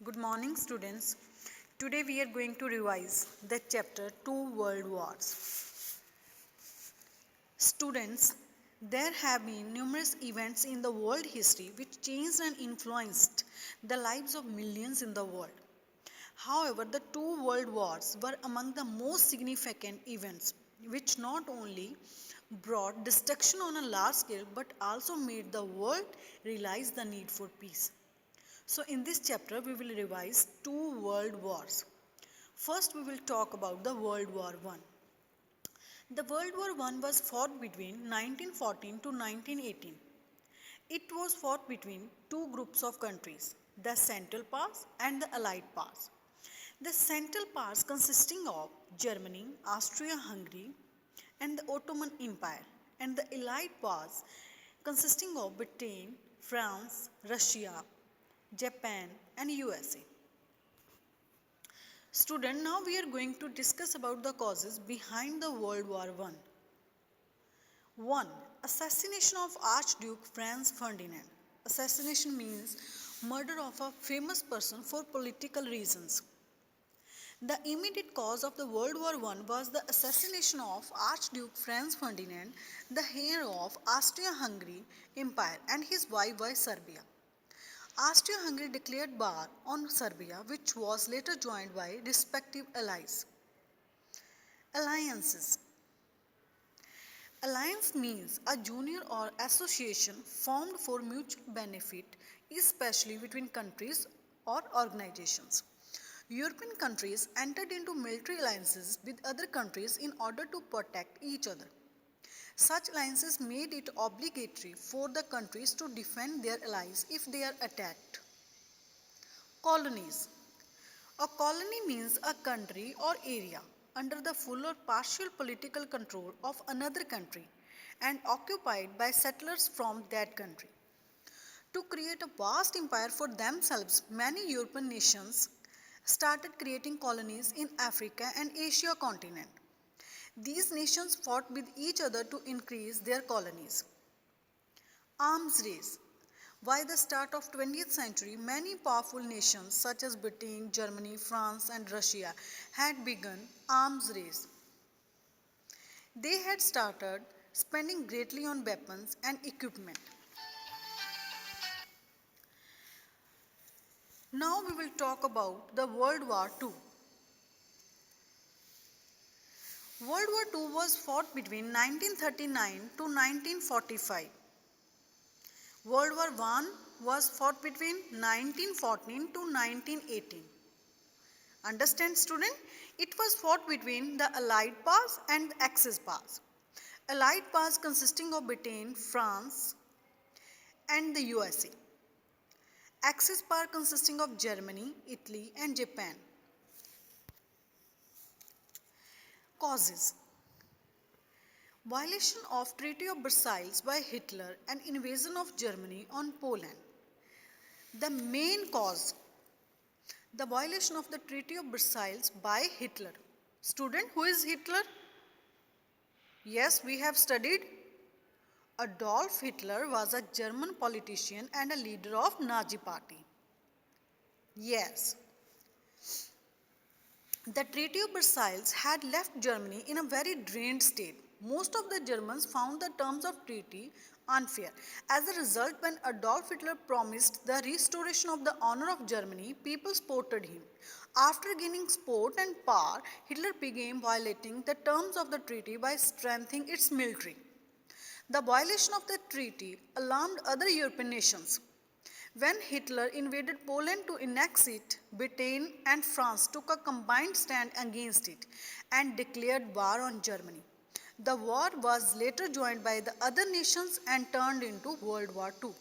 Good morning, students. Today we are going to revise the chapter 2 World Wars. Students, there have been numerous events in the world history which changed and influenced the lives of millions in the world. However, the two world wars were among the most significant events which not only brought destruction on a large scale but also made the world realize the need for peace. So in this chapter we will revise two world wars. First we will talk about the World War I. The World War I was fought between 1914 to 1918. It was fought between two groups of countries, the Central Powers and the Allied Powers. The Central Powers consisting of Germany, Austria-Hungary and the Ottoman Empire, and the Allied Powers consisting of Britain, France, Russia, Japan and USA. Student, now we are going to discuss about the causes behind the World War I. 1. Assassination of Archduke Franz Ferdinand. Assassination means murder of a famous person for political reasons. The immediate cause of the World War I was the assassination of Archduke Franz Ferdinand, the heir of Austria-Hungary Empire, and his wife by Serbia. Austria-Hungary declared war on Serbia, which was later joined by respective allies. Alliances. Alliance means a union or association formed for mutual benefit, especially between countries or organizations. European countries entered into military alliances with other countries in order to protect each other. Such alliances made it obligatory for the countries to defend their allies if they are attacked. Colonies. A colony means a country or area under the full or partial political control of another country and occupied by settlers from that country. To create a vast empire for themselves, many European nations started creating colonies in Africa and Asia continent. These nations fought with each other to increase their colonies. Arms race. By the start of 20th century, many powerful nations such as Britain, Germany, France and Russia had begun arms race. They had started spending greatly on weapons and equipment. Now we will talk about the World War II. World War II was fought between 1939 to 1945. World War I was fought between 1914 to 1918. Understand, student? It was fought between the Allied powers and the Axis powers. Allied powers consisting of Britain, France and the USA. Axis power consisting of Germany, Italy and Japan. Causes. Violation of Treaty of Versailles by Hitler and invasion of Germany on Poland. The main cause, the violation of the Treaty of Versailles by Hitler. Student, who is Hitler? Yes, we have studied. Adolf Hitler was a German politician and a leader of Nazi party. Yes. The Treaty of Versailles had left Germany in a very drained state. Most of the Germans found the terms of treaty unfair. As a result, when Adolf Hitler promised the restoration of the honor of Germany, people supported him. After gaining support and power, Hitler began violating the terms of the treaty by strengthening its military. The violation of the treaty alarmed other European nations. When Hitler invaded Poland to annex it, Britain and France took a combined stand against it and declared war on Germany. The war was later joined by the other nations and turned into World War II.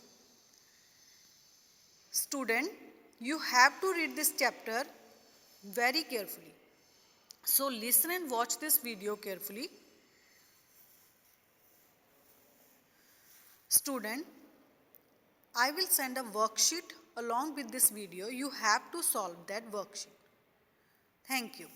Student, you have to read this chapter very carefully. So listen and watch this video carefully. Student, I will send a worksheet along with this video. You have to solve that worksheet. Thank you.